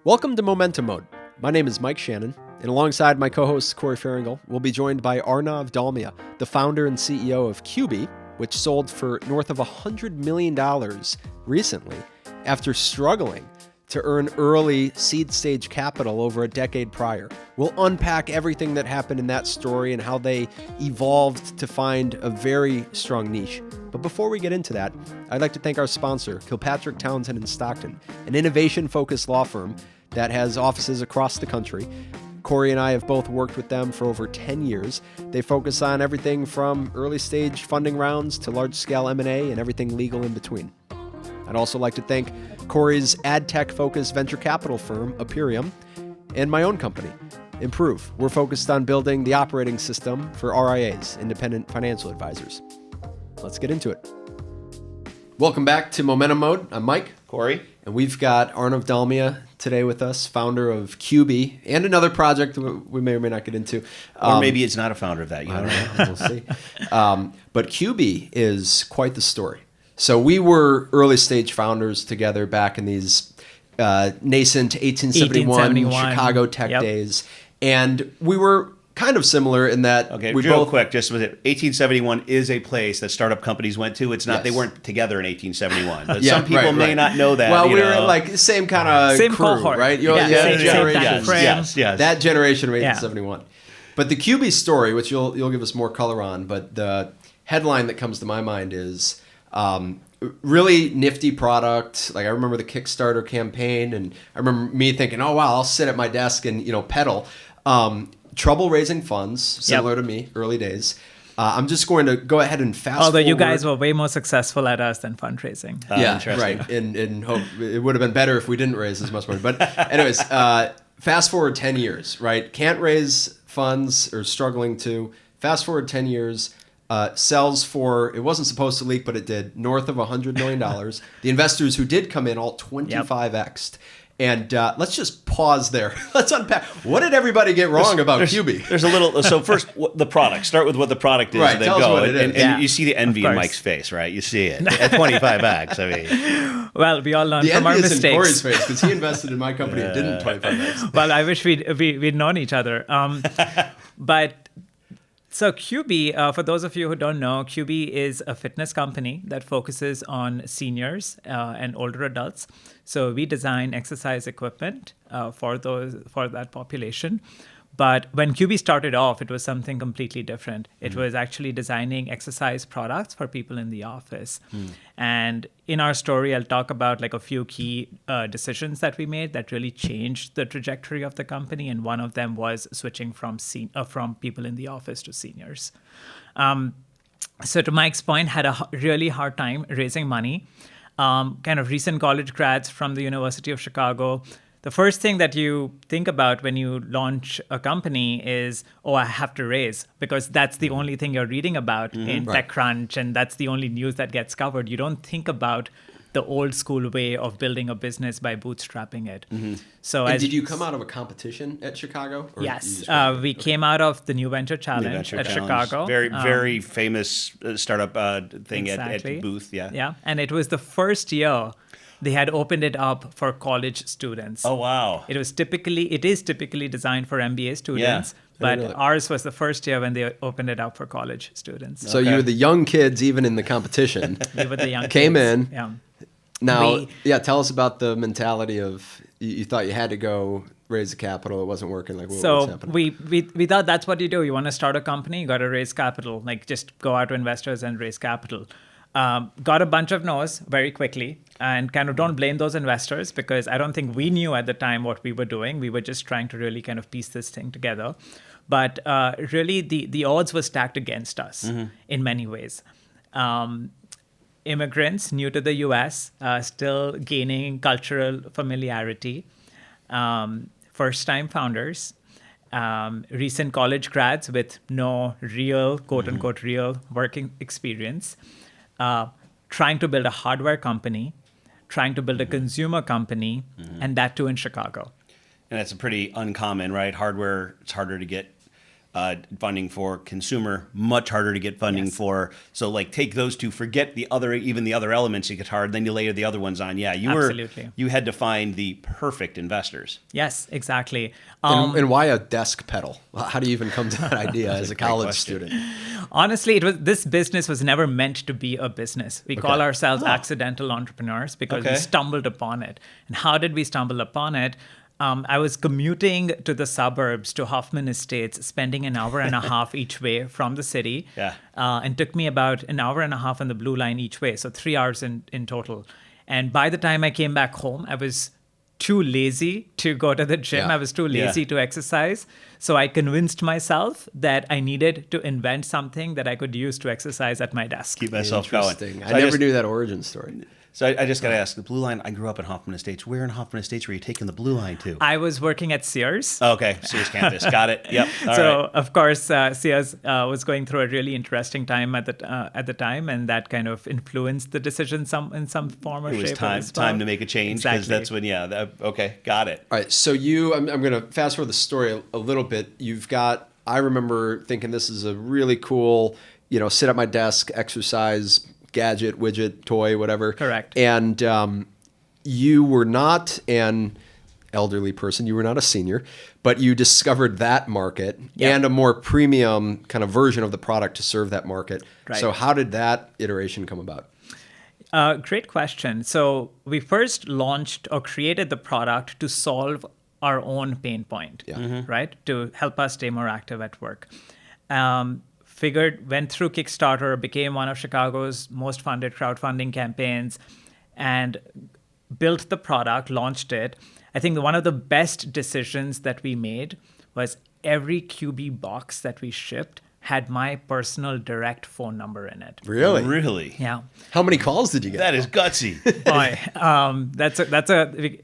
Welcome to Momentum Mode. My name is Mike Shannon, and alongside my co-host Corey Farringle, we'll be joined by Arnav Dalmia, the founder and CEO of Cubii, which sold for north of $100 million recently after struggling to earn early seed stage capital over a decade prior. We'll unpack everything that happened in that story and how they evolved to find a very strong niche. But before we get into that, I'd like to thank our sponsor, Kilpatrick Townsend in Stockton, an innovation-focused law firm that has offices across the country. Corey and I have both worked with them for over 10 years. They focus on everything from early stage funding rounds to large scale M&A and everything legal in between. I'd also like to thank Corey's ad tech focused venture capital firm, Aperium, and my own company, Improve. We're focused on building the operating system for RIAs, independent financial advisors. Let's get into it. Welcome back to Momentum Mode. I'm Mike. Corey. And we've got Arnav Dalmia today with us, founder of Cubii, and another project we may or may not get into. Or maybe it's not a founder of that. You I don't know. We'll see. But Cubii is quite the story. So we were early stage founders together back in these nascent 1871 Chicago tech days. And we were kind of similar in that we real quick, just with it, 1871 is a place that startup companies went to. It's not, yes. They weren't together in 1871. But some people may not know that. Well, we were in like same kind of crew, cohort. Right? Same generation. Yes. That generation of 1871. But the Cubii story, which you'll give us more color on, but the headline that comes to my mind is really nifty product. Like I remember the Kickstarter campaign, and I remember me thinking, oh wow, I'll sit at my desk and pedal. Trouble raising funds, similar to me, early days. I'm just going to go ahead and fast Although forward. you guys were way more successful at us than fundraising. Right. And hope it would have been better if we didn't raise as much money. But anyways, fast forward 10 years, right? Can't raise funds or struggling to. Fast forward 10 years, sells for, it wasn't supposed to leak, but it did, north of $100 million. The investors who did come in all 25x'd. And let's just pause there. Let's unpack. What did everybody get wrong about Cubii? There's a little. So first, the product. Start with what the product is. Right. And then Tell go. us what it is. And you see the envy in Mike's face, right? You see it at 25x. I mean, well, we all learn from our mistakes. The envy is in Corey's face because he invested in my company and didn't 25x. Well, I wish we'd known each other. But. So Cubii, for those of you who don't know, Cubii is a fitness company that focuses on seniors and older adults. So we design exercise equipment for that population. But when Cubii started off, it was something completely different. It was actually designing exercise products for people in the office. And in our story, I'll talk about like a few key decisions that we made that really changed the trajectory of the company. And one of them was switching from people in the office to seniors. So to Mike's point, had a really hard time raising money. Kind of recent college grads from the University of Chicago. The first thing that you think about when you launch a company is, I have to raise, because that's the only thing you're reading about in TechCrunch, and that's the only news that gets covered. You don't think about the old school way of building a business by bootstrapping it. So, did you come out of a competition at Chicago? Yes, we came out of the New Venture Challenge Chicago. Very famous startup thing exactly. at Booth. Yeah, and it was the first year they had opened it up for college students. Oh, wow. It is typically designed for MBA students, but ours was the first year when they opened it up for college students. So you were the young kids, even in the competition. We were the young Came kids. in. Yeah. Now, tell us about the mentality of you thought you had to go raise the capital. It wasn't working. Like, what's happening? We thought that's what you do. You want to start a company, you got to raise capital. Like, just go out to investors and raise capital. Got a bunch of no's very quickly, and kind of don't blame those investors because I don't think we knew at the time what we were doing. We were just trying to really kind of piece this thing together. But really, the odds were stacked against us in many ways. Immigrants new to the U.S., still gaining cultural familiarity, first-time founders, recent college grads with no real, quote-unquote, real working experience, trying to build a hardware company, trying to build a consumer company, and that too in Chicago. And that's a pretty uncommon, right? Hardware, it's harder to get funding for consumer, much harder to get funding for. So like take those two, forget even the other elements you get hard, then you layer the other ones on. Yeah, you had to find the perfect investors. Yes, exactly. And why a desk pedal? How do you even come to that idea as a college student? Honestly, this business was never meant to be a business. We call ourselves accidental entrepreneurs because we stumbled upon it. And how did we stumble upon it? I was commuting to the suburbs to Hoffman Estates, spending an hour and a half each way from the city. Yeah. And took me about an hour and a half on the Blue Line each way, so 3 hours in total. And by the time I came back home, I was too lazy to go to the gym. I was too lazy to exercise. So I convinced myself that I needed to invent something that I could use to exercise at my desk. Keep myself going. So I never knew that origin story. So I just got to ask, the Blue Line, I grew up in Hoffman Estates. Where in Hoffman Estates were you taking the Blue Line to? I was working at Sears. Oh, okay, Sears campus. Got it. Yep. All so, right. Of course, Sears was going through a really interesting time at the time, and that kind of influenced the decision in some form or shape. It was time to make a change, because that's when, okay, got it. All right, so I'm going to fast forward the story a little bit. I remember thinking this is a really cool, sit at my desk, exercise gadget, widget, toy, whatever. Correct. And you were not an elderly person. You were not a senior, but you discovered that market and a more premium kind of version of the product to serve that market. Right. So how did that iteration come about? Great question. So we first launched or created the product to solve our own pain point, right? To help us stay more active at work. Went through Kickstarter, became one of Chicago's most funded crowdfunding campaigns, and built the product, launched it. I think one of the best decisions that we made was every Cubii box that we shipped had my personal direct phone number in it. Really? Really? Yeah. How many calls did you get? That is gutsy. Boy,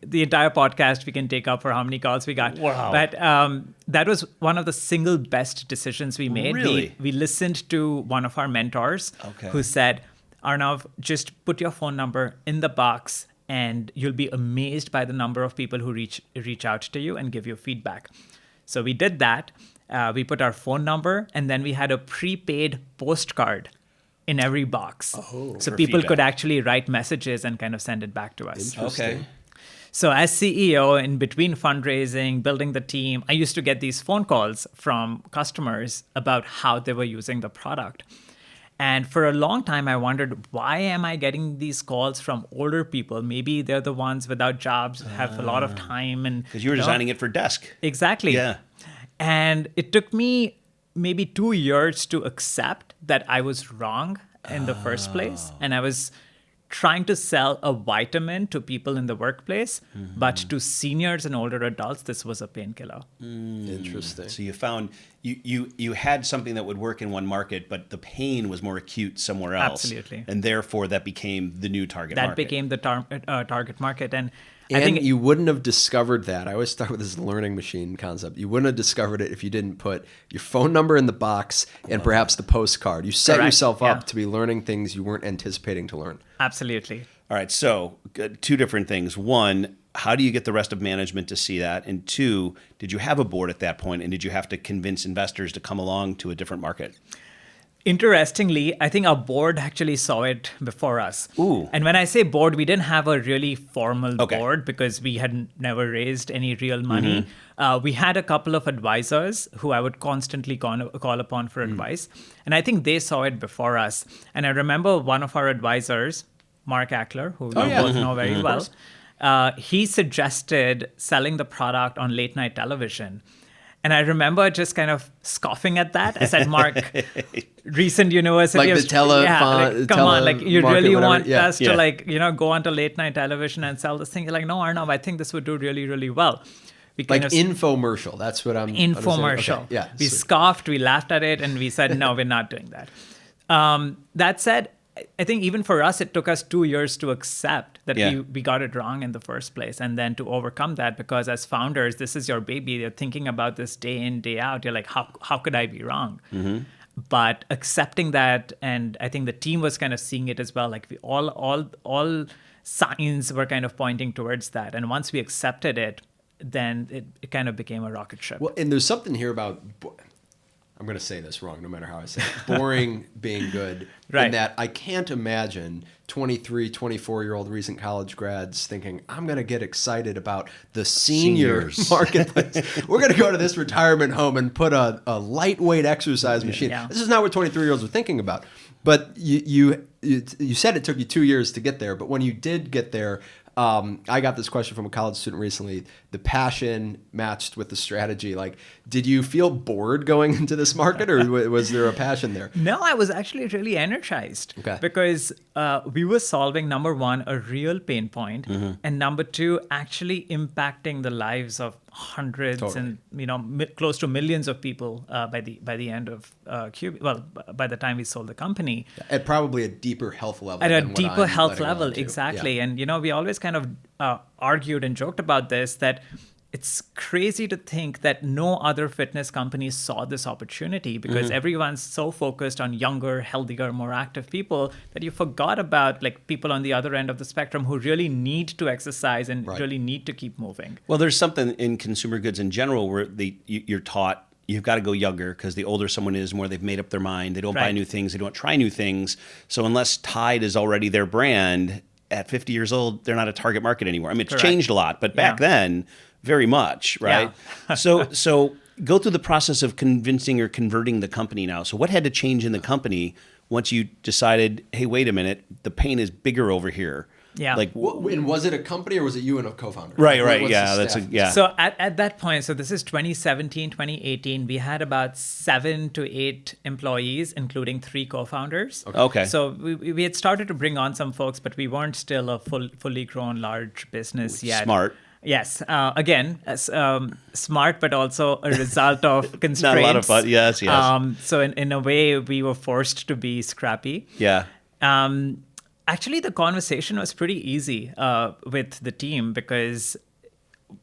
the entire podcast we can take up for how many calls we got. Wow. But that was one of the single best decisions we made. Really? We listened to one of our mentors who said, Arnav, just put your phone number in the box and you'll be amazed by the number of people who reach out to you and give you feedback. So we did that. We put our phone number, and then we had a prepaid postcard in every box. So people could actually write messages and kind of send it back to us. Okay. So as CEO, in between fundraising, building the team, I used to get these phone calls from customers about how they were using the product. And for a long time, I wondered, why am I getting these calls from older people? Maybe they're the ones without jobs, have a lot of time. Because you were designing it for desk. Exactly. Yeah. And it took me maybe 2 years to accept that I was wrong in the first place. And I was trying to sell a vitamin to people in the workplace, but to seniors and older adults, this was a painkiller. Interesting. So you found you had something that would work in one market, but the pain was more acute somewhere else. Absolutely. And therefore that became the new target market. That became the target market. And And I think you wouldn't have discovered that. I always start with this learning machine concept. You wouldn't have discovered it if you didn't put your phone number in the box and perhaps the postcard. You set yourself up to be learning things you weren't anticipating to learn. Absolutely. All right. So two different things. One, how do you get the rest of management to see that? And two, did you have a board at that point, and did you have to convince investors to come along to a different market? Interestingly, I think our board actually saw it before us. Ooh. And when I say board, we didn't have a really formal board because we had never raised any real money. We had a couple of advisors who I would constantly call upon for advice. And I think they saw it before us. And I remember one of our advisors, Mark Ackler, who you both know very well, he suggested selling the product on late night television. And I remember just kind of scoffing at that. I said, Mark, recent university. Like the come on, like you really want us Yeah. to go onto late night television and sell this thing. You're like, no, Arnav, I think this would do really, really well. We Like infomercial. That's what I'm infomercial. Okay. Yeah. We scoffed, we laughed at it, and we said, no, we're not doing that. That said, I think even for us, it took us 2 years to accept that we got it wrong in the first place, and then to overcome that, because as founders, this is your baby. You're thinking about this day in, day out. You're like, how could I be wrong? But accepting that, and I think the team was kind of seeing it as well. Like we all signs were kind of pointing towards that, and once we accepted it, then it kind of became a rocket ship. Well, and there's something here about I'm going to say this wrong no matter how I say it, boring being good, Right. in that I can't imagine 23, 24-year-old recent college grads thinking, I'm going to get excited about the senior Seniors. marketplace. We're going to go to this retirement home and put a lightweight exercise machine. Yeah. This is not what 23-year-olds are thinking about. But you said it took you 2 years to get there, but when you did get there, I got this question from a college student recently. The passion matched with the strategy. Like, did you feel bored going into this market, or was there a passion there? No, I was actually really energized. Okay. Because we were solving, number one, a real pain point, and number two, actually impacting the lives of hundreds Totally. and close to millions of people by the end of Cubii. Well, by the time we sold the company. At probably a deeper health level. At a than what deeper I'm health letting level, on to. exactly. Yeah. And we always kind of argued and joked about this, that it's crazy to think that no other fitness company saw this opportunity, because everyone's so focused on younger, healthier, more active people that you forgot about like people on the other end of the spectrum who really need to exercise and Right. really need to keep moving. Well, there's something in consumer goods in general where you're taught you've got to go younger, because the older someone is, the more they've made up their mind. They don't buy Right. new things. They don't try new things. So unless Tide is already their brand, at 50 years old, they're not a target market anymore. I mean, it's Correct. changed a lot, but back Yeah. then, very much, right? Yeah. So go through the process of convincing or converting the company now. So what had to change in the company once you decided, hey, wait a minute, the pain is bigger over here? Yeah. Like, And was it a company, or was it you and a co-founder? right, What's the yeah, that's staff? yeah. So at that point, so this is 2017, 2018, we had about 7 to 8 employees, including 3 co-founders. Okay. So we had started to bring on some folks, but we weren't still a fully grown large business yet. Smart. Yes. Again, smart, but also a result of constraints. Not a lot of fun. Yes, yes. So in a way, we were forced to be scrappy. Yeah. Actually, the conversation was pretty easy with the team, because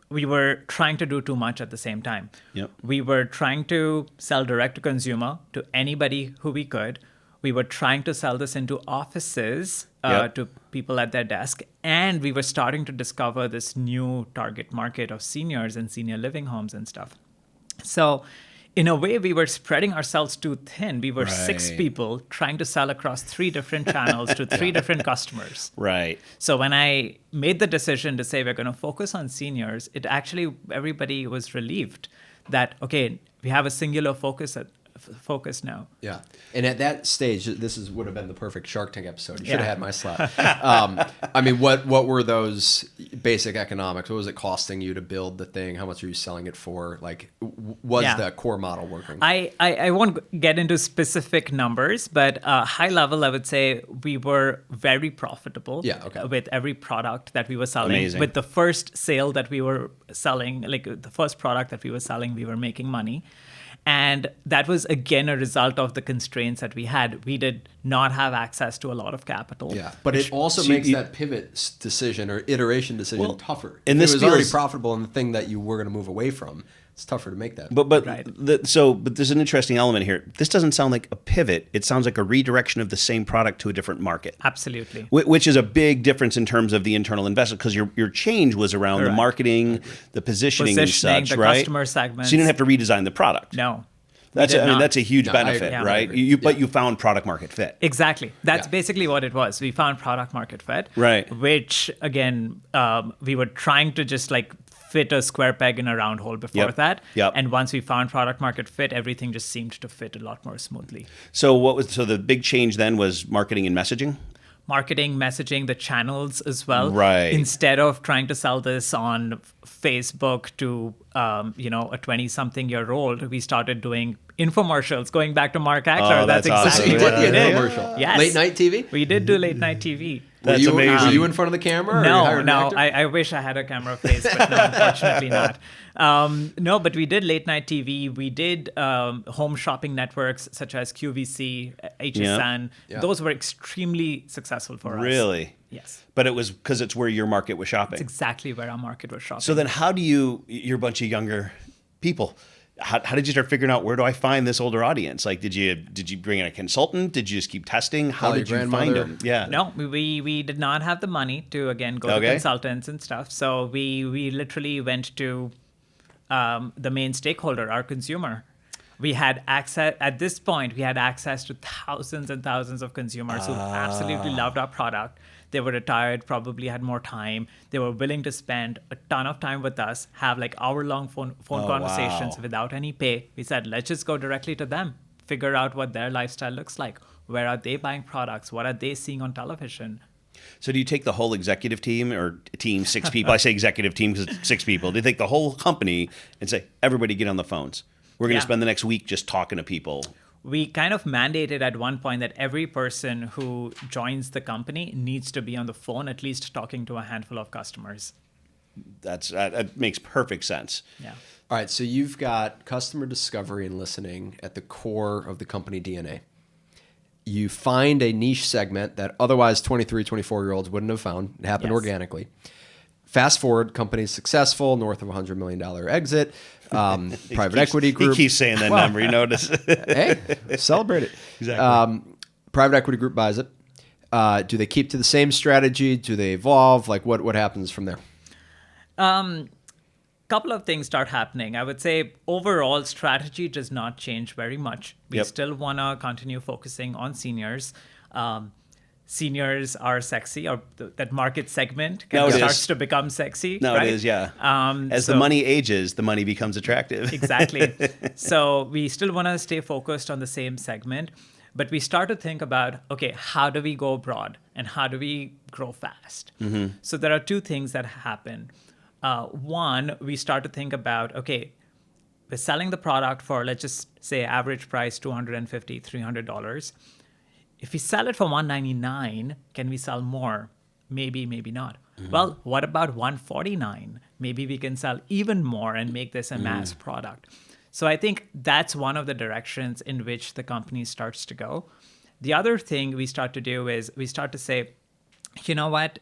we were trying to do too much at the same time. Yep. We were trying to sell direct to consumer to anybody who we could. We were trying to sell this into offices Yep. to people at their desk. And we were starting to discover this new target market of seniors and senior living homes and stuff. So in a way, we were spreading ourselves too thin. We were 6 Right. people trying to sell across 3 different channels to 3 different customers. Right. So when I made the decision to say we're going to focus on seniors, it actually, everybody was relieved that, okay, we have a singular focus now. Yeah. And at that stage, would have been the perfect Shark Tank episode. You should have Yeah. had my slot. I mean, what were those basic economics? What was it costing you to build the thing? How much are you selling it for? Like, was Yeah. the core model working? I won't get into specific numbers, but high level, I would say we were very profitable. Yeah, okay. With every product that we were selling. Amazing. With the first sale that we were selling, like the first product that we were selling, we were making money. And that was, again, a result of the constraints that we had. We did not have access to a lot of capital. Yeah, but it also so makes you- that pivot decision or iteration decision Well, tougher. and If this it was already feels- profitable in the thing that you were going to move away from, it's tougher to make that. But Right. but there's an interesting element here. This doesn't sound like a pivot. It sounds like a redirection of the same product to a different market. Absolutely. Which is a big difference in terms of the internal investment, because your change was around the Correct. marketing, the positioning, Positioning, and such, the right? customer segments. So you didn't have to redesign the product. No. That's we did not. that's a huge No, I benefit, agree. right? I agree. But you found product market fit. Exactly. That's Yeah. basically what it was. We found product market fit. Right. Which, again, we were trying to just like fit a square peg in a round hole before Yep. that. Yep. And once we found product market fit, everything just seemed to fit a lot more smoothly. So the big change then was marketing and messaging? Marketing, messaging, the channels as well. Right. Instead of trying to sell this on Facebook to a 20-something-year-old, we started doing infomercials. Going back to Mark Ackler, Oh, that's that's exactly awesome. So you what did we the did. infomercial. Yes. Late night TV? We did do late night TV. That's were you, amazing. Were you in front of the camera? Or you No, hired an no. actor? I wish I had a camera face, but no, unfortunately not. No, but we did late night TV. We did home shopping networks such as QVC, HSN. Yeah. Those were extremely successful for us. Really? Yes. But it was because it's where your market was shopping. It's exactly where our market was shopping. So then you're a bunch of younger people. How did you start figuring out, where do I find this older audience? Like, did you bring in a consultant? Did you just keep testing? How Call your did you find grandmother? them? Yeah. No, we did not have the money to, again, go to Okay. consultants and stuff. So we literally went to the main stakeholder, our consumer. We had access, at this point, we had access to thousands and thousands of consumers who absolutely loved our product. They were retired, probably had more time. They were willing to spend a ton of time with us, have like hour-long phone conversations without any pay. We said, let's just go directly to them, figure out what their lifestyle looks like. Where are they buying products? What are they seeing on television? So do you take the whole executive team or team, 6 people? I say executive team because it's 6 people. Do you take the whole company and say, everybody get on the phones? We're going to spend the next week just talking to people. We kind of mandated at one point that every person who joins the company needs to be on the phone, at least talking to a handful of customers. That makes perfect sense. Yeah. All right, so you've got customer discovery and listening at the core of the company DNA. You find a niche segment that otherwise 23, 24-year-olds wouldn't have found. It happened organically. Fast forward, company's successful, north of $100 million exit, private equity group. He keeps saying that number, you notice? Hey, celebrate it. Exactly. Private equity group buys it. Do they keep to the same strategy? Do they evolve? Like what happens from there? Couple of things start happening. I would say overall strategy does not change very much. We still want to continue focusing on seniors. Seniors are sexy, or that market segment starts to become sexy. No, right? it is, yeah. As the money ages, the money becomes attractive. Exactly. So we still want to stay focused on the same segment, but we start to think about, okay, how do we go broad and how do we grow fast? Mm-hmm. So there are 2 things that happen. One, we start to think about, okay, we're selling the product for, let's just say average price $250, $300. If we sell it for $199, can we sell more? Maybe, maybe not. Mm-hmm. Well, what about $149? Maybe we can sell even more and make this a mass product. So I think that's one of the directions in which the company starts to go. The other thing we start to do is we start to say, you know what?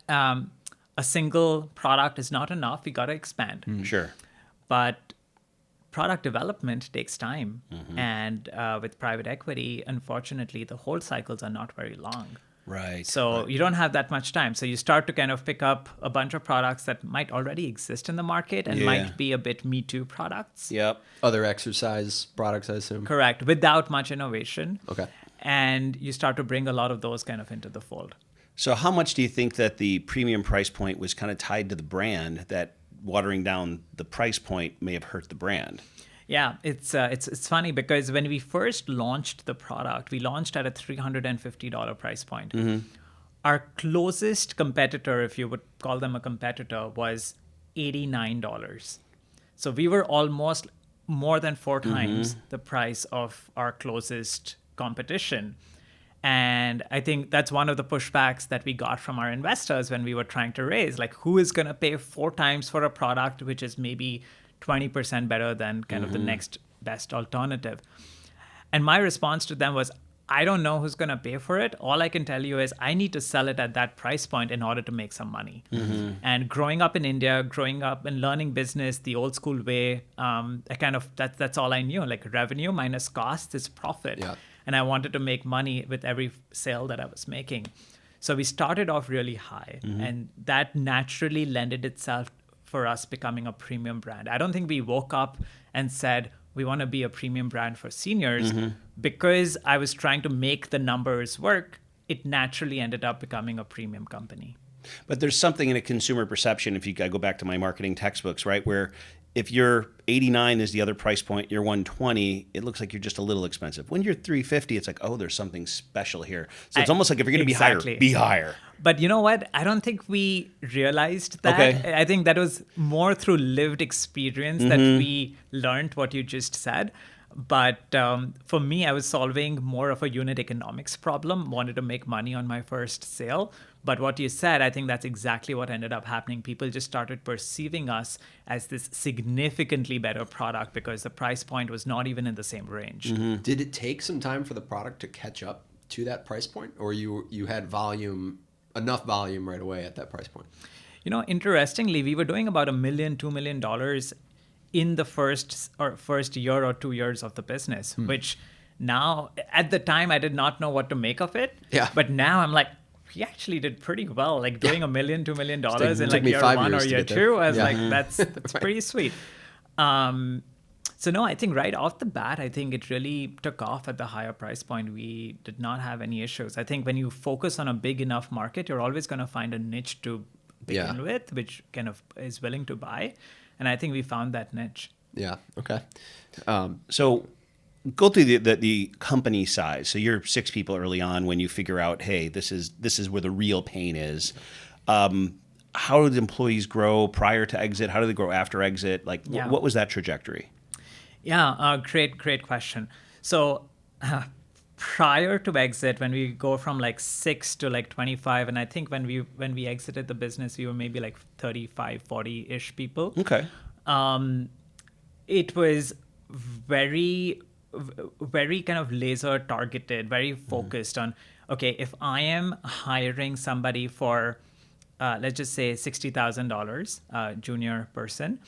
A single product is not enough. We got to expand. Sure. But product development takes time. Mm-hmm. And with private equity, unfortunately, the hold cycles are not very long. Right. So you don't have that much time. So you start to kind of pick up a bunch of products that might already exist in the market and might be a bit Me Too products. Yep. Other exercise products, I assume. Correct. Without much innovation. Okay. And you start to bring a lot of those kind of into the fold. So how much do you think that the premium price point was kind of tied to the brand, that watering down the price point may have hurt the brand? Yeah, it's funny because when we first launched the product, we launched at a $350 price point. Mm-hmm. Our closest competitor, if you would call them a competitor, was $89. So we were almost more than 4 times the price of our closest competition. And I think that's one of the pushbacks that we got from our investors when we were trying to raise, like, who is going to pay 4 times for a product which is maybe 20% better than kind of the next best alternative? And my response to them was, I don't know who's going to pay for it. All I can tell you is I need to sell it at that price point in order to make some money. Mm-hmm. And growing up in India, growing up and learning business the old school way, that's all I knew. Like, revenue minus cost is profit. Yeah. And I wanted to make money with every sale that I was making. So we started off really high, and that naturally lended itself for us becoming a premium brand. I don't think we woke up and said, we want to be a premium brand for seniors. Because I was trying to make the numbers work, it naturally ended up becoming a premium company. But there's something in a consumer perception, if you go back to my marketing textbooks, right, where if you're 89 is the other price point, you're 120, it looks like you're just a little expensive. When you're 350, it's like, oh, there's something special here. So it's almost like if you're going to be higher. But you know what? I don't think we realized that. Okay. I think that was more through lived experience that we learned what you just said. But for me, I was solving more of a unit economics problem, wanted to make money on my first sale. But what you said, I think that's exactly what ended up happening. People just started perceiving us as this significantly better product because the price point was not even in the same range. Mm-hmm. Did it take some time for the product to catch up to that price point? Or you had enough volume right away at that price point? You know, interestingly, we were doing about $1 million, $2 million in the first year or 2 years of the business, which now, at the time, I did not know what to make of it. Yeah. But now I'm like, we actually did pretty well, like doing $1 million, $2 million in like year 1 or year 2. I was like, that's pretty sweet. So So no, I think right off the bat, I think it really took off at the higher price point. We did not have any issues. I think when you focus on a big enough market, you're always going to find a niche to begin with, which kind of is willing to buy. And I think we found that niche. Yeah. Okay. So go through the company size. So you're 6 people early on when you figure out, hey, this is where the real pain is. How did employees grow prior to exit? How did they grow after exit? Like, what was that trajectory? Yeah, great question. So prior to exit, when we go from like 6 to like 25, and I think when we exited the business, we were maybe like 35, 40-ish people. Okay. It was very kind of laser targeted, very focused on, okay, if I am hiring somebody for, let's just say $60,000, junior person,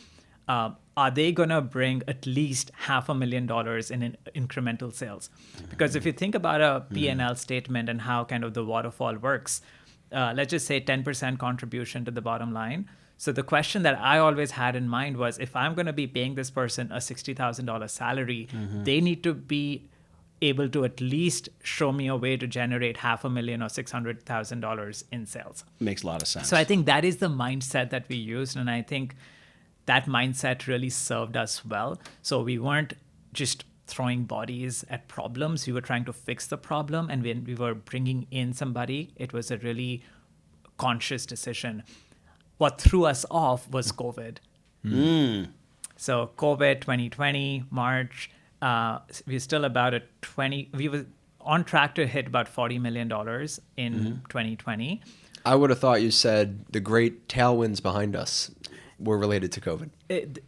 are they going to bring at least $500,000 in incremental sales? Because if you think about a P&L statement and how kind of the waterfall works, let's just say 10% contribution to the bottom line. So the question that I always had in mind was, if I'm going to be paying this person a $60,000 salary, they need to be able to at least show me a way to generate $500,000 or $600,000 in sales. Makes a lot of sense. So I think that is the mindset that we used. And I think that mindset really served us well. So we weren't just throwing bodies at problems. We were trying to fix the problem. And when we were bringing in somebody, it was a really conscious decision. What threw us off was COVID. So COVID 2020, March, we were still about we were on track to hit about $40 million in 2020. I would have thought you said the great tailwinds behind us were related to COVID.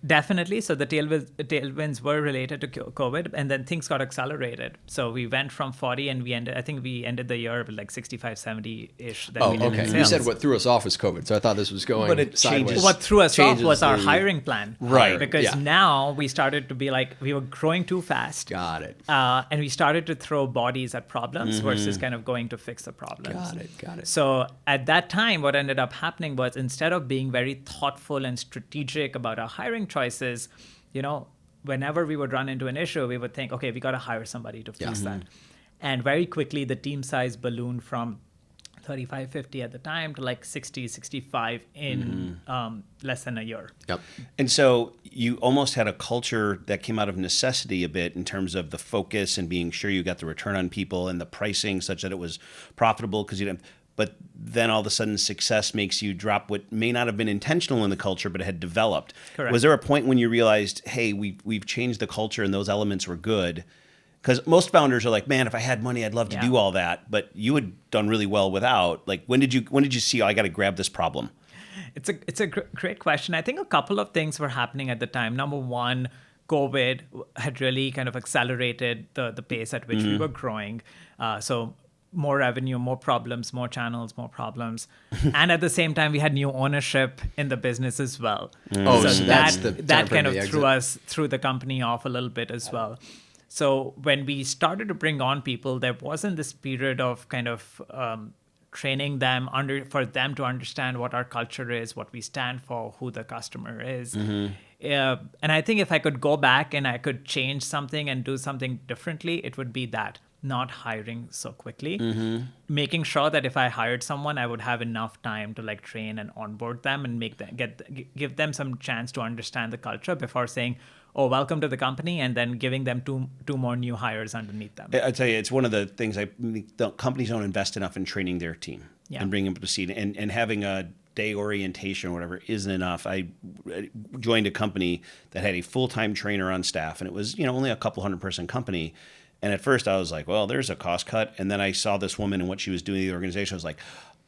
Definitely. So the tailwinds were related to COVID, and then things got accelerated. So we went from 40 and we ended the year with like 65, 70-ish. You said what threw us off was COVID. So I thought this was going sideways. What threw us off was our hiring plan. Right. Because now we started to be like, we were growing too fast. Got it. And we started to throw bodies at problems versus kind of going to fix the problems. Got it. So at that time, what ended up happening was, instead of being very thoughtful and strategic about our hiring choices, whenever we would run into an issue, we would think, okay, we got to hire somebody to fix that. And very quickly, the team size ballooned from 35, 50 at the time to like 60, 65 in less than a year. Yep. And so you almost had a culture that came out of necessity a bit in terms of the focus and being sure you got the return on people and the pricing such that it was profitable, because you didn't. But then all of a sudden success makes you drop what may not have been intentional in the culture, but it had developed. Correct. Was there a point when you realized, hey, we've changed the culture and those elements were good? Because most founders are like, man, if I had money, I'd love to do all that. But you had done really well without. Like, when did you see, I got to grab this problem? It's a great question. I think a couple of things were happening at the time. Number one, COVID had really kind of accelerated the pace at which we were growing. So more revenue, more problems, more channels, more problems. And at the same time, we had new ownership in the business as well. So that kind of threw the company off a little bit as well. So when we started to bring on people, there wasn't this period of kind of training them for them to understand what our culture is, what we stand for, who the customer is. And I think if I could go back and I could change something and do something differently, it would be that. Not hiring so quickly, making sure that if I hired someone, I would have enough time to like train and onboard them and give them some chance to understand the culture before saying, oh, welcome to the company, and then giving them two more new hires underneath them. I tell you, it's one of the things companies don't invest enough in training their team and bringing them up to speed, and having a day orientation or whatever isn't enough. I joined a company that had a full-time trainer on staff, and it was only a couple 100-person company. And at first I was like, well, there's a cost cut. And then I saw this woman and what she was doing in the organization. I was like,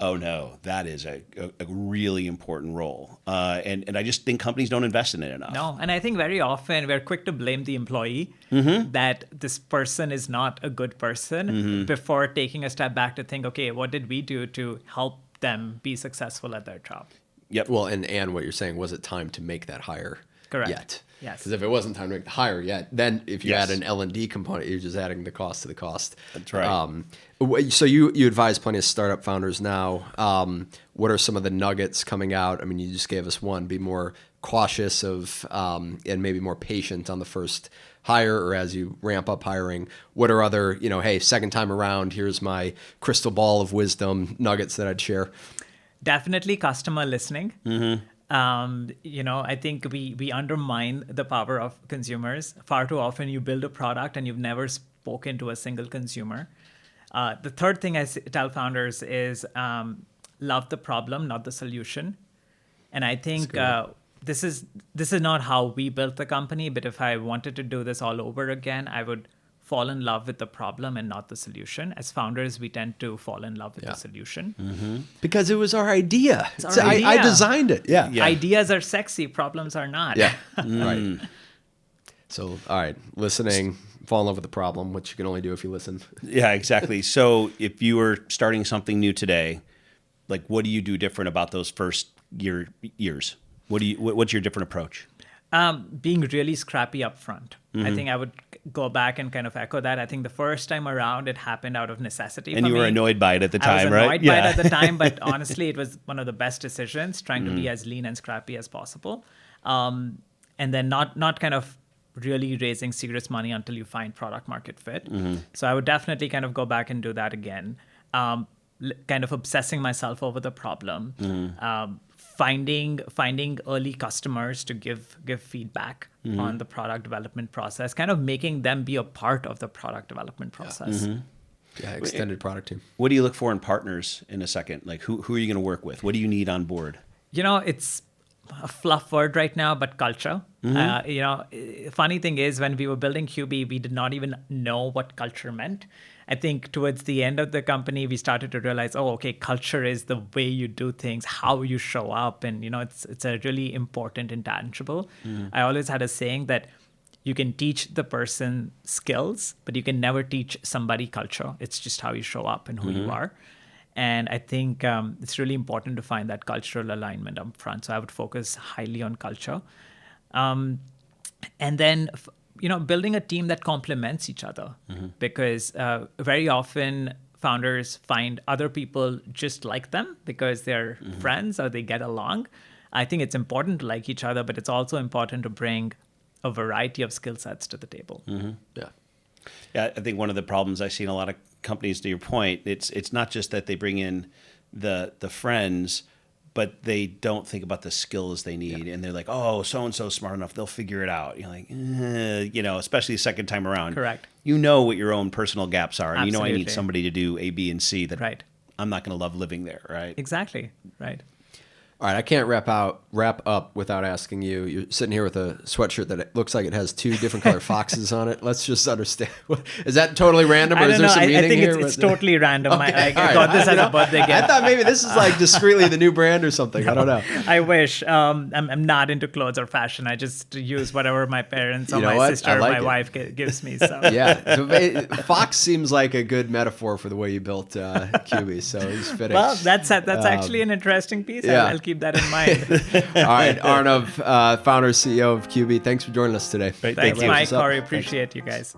oh no, that is a really important role. And I just think companies don't invest in it enough. No, and I think very often we're quick to blame the employee that this person is not a good person before taking a step back to think, okay, what did we do to help them be successful at their job? Yep. Well, and what you're saying, was it time to make that hire? Correct. yet. Yes. Because if it wasn't time to hire yet, then if you Yes. add an L&D component, you're just adding the cost to the cost. That's right. So you advise plenty of startup founders now. What are some of the nuggets coming out? I mean, you just gave us one. Be more cautious of and maybe more patient on the first hire or as you ramp up hiring. What are other, hey, second time around, here's my crystal ball of wisdom nuggets that I'd share? Definitely customer listening. Mm-hmm. I think we undermine the power of consumers. Far too often you build a product and you've never spoken to a single consumer. The third thing I tell founders is love the problem, not the solution. And I think this is not how we built the company, but if I wanted to do this all over again, I would fall in love with the problem and not the solution. As founders, we tend to fall in love with the solution. Mm-hmm. Because it was our idea. It's our idea. I designed it. Yeah. Ideas are sexy, problems are not. Yeah. Right. So, all right, listening, fall in love with the problem, which you can only do if you listen. Yeah, exactly. So if you were starting something new today, like what do you do different about those first years? What's your different approach? Being really scrappy up front. I think I would go back and kind of echo that. I think the first time around, it happened out of necessity. And you were annoyed by it at the time, right? I was annoyed by it at the time, but honestly, it was one of the best decisions, trying to be as lean and scrappy as possible. And then not kind of really raising serious money until you find product market fit. So I would definitely kind of go back and do that again. Kind of obsessing myself over the problem. Finding early customers to give feedback on the product development process, kind of making them be a part of the product development process. Yeah, extended product team. What do you look for in partners in a second? Like who are you going to work with? What do you need on board? It's a fluff word right now, but culture. Funny thing is, when we were building Cubii, we did not even know what culture meant. I think towards the end of the company, we started to realize, culture is the way you do things, how you show up. And, it's a really important intangible. I always had a saying that you can teach the person skills, but you can never teach somebody culture. It's just how you show up and who you are. And I think it's really important to find that cultural alignment up front. So I would focus highly on culture. And then building a team that complements each other, because very often founders find other people just like them because they're friends or they get along. I think it's important to like each other, but it's also important to bring a variety of skill sets to the table. Yeah, I think one of the problems I see in a lot of companies, to your point, it's not just that they bring in the friends, but they don't think about the skills they need. And they're like, oh, so-and-so smart enough, they'll figure it out. You're like, especially the second time around. Correct. You know what your own personal gaps are. And Absolutely. I need somebody to do A, B, and C that Right. I'm not going to love living there, right? Exactly, right. All right, I can't wrap up without asking you. You're sitting here with a sweatshirt that it looks like it has 2 different color foxes on it. Let's just understand. Is that totally random, or is there some meaning I think here? it's totally random. Okay, I got this as a birthday gift. I thought maybe this is like discreetly the new brand or something. I don't know. I wish. I'm not into clothes or fashion. I just use whatever my parents or You know my what? sister I or like my it. wife gives me. So. Yeah, so fox seems like a good metaphor for the way you built Cubii, so it's fitting. Well, that's actually an interesting piece. yeah. I'll keep that in mind. All right, Arnav, founder, CEO of Cubii, thanks for joining us today. Great. Thanks, Thank you. Mike. Corey, appreciate you guys.